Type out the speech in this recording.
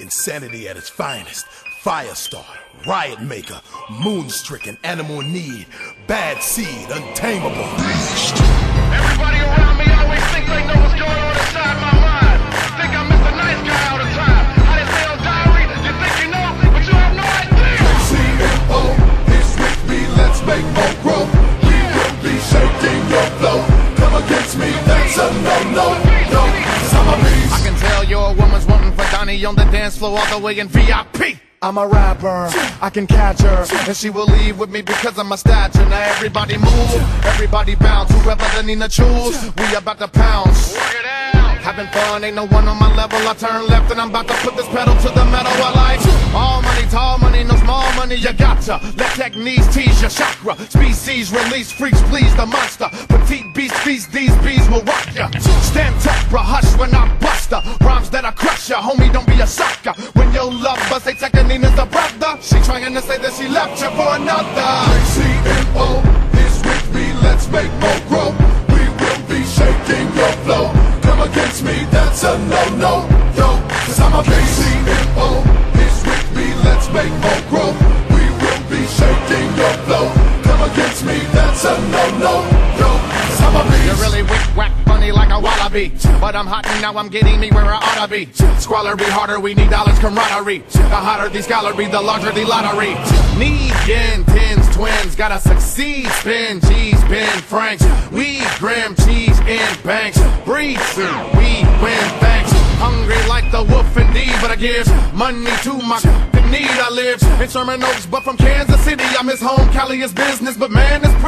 Insanity at its finest. Firestarter, riot maker, moon-stricken, animal in need, bad seed, untamable beast. Everybody around me always think they know what's going on inside my mind. Think I'm Mr. Nice Guy all the time. I didn't say on diary, you think you know, but you have no idea. CMO is with me, let's make more growth. We will be shaking your flow. Come against me, that's a no-no. No, 'cause I'm a beast. I can tell your woman's wanting for Donnie on the dance floor all the way in VIP. I'm a rapper, I can catch her, and she will leave with me because of my stature. Now everybody move, everybody bounce, whoever the Nina choose, we about to pounce. Having fun, ain't no one on my level. I turn left and I'm about to put this pedal to the metal. I like all money, tall money, no small money. You gotcha. Let techniques tease your chakra. Species release, freaks please the monster. Petite beast feast, these bees will rock ya. Stand tough, bruh, hush when I bust her. Rhymes that I crush ya, homie, don't be a sucker. When your love bust, they take a Nina's a brother. She trying to say that she left you for another. CMO is with me, let's make more growth. We will be shaking your flow. Come against me, that's a no-no, yo, 'cause I'm a beast. CMO is with me, let's make more growth. We will be shaking your flow. Come against me, that's a no-no, yo, 'cause I'm a beast. You're really wick-wack funny like a wallaby, but I'm hot and now I'm getting me where I ought to be. Squalor be harder, we need dollars camaraderie. The hotter the scholarly, the larger the lottery. Need yen, tens, twins, gotta succeed. Spin, G's, Ben, Franks. We grim cheese in banks. Breathe soon, we win thanks. Hungry like the wolf indeed, but I give money to my need. I live in Sherman Oaks, but from Kansas City. I miss home, Cali is business, but man, it's pretty.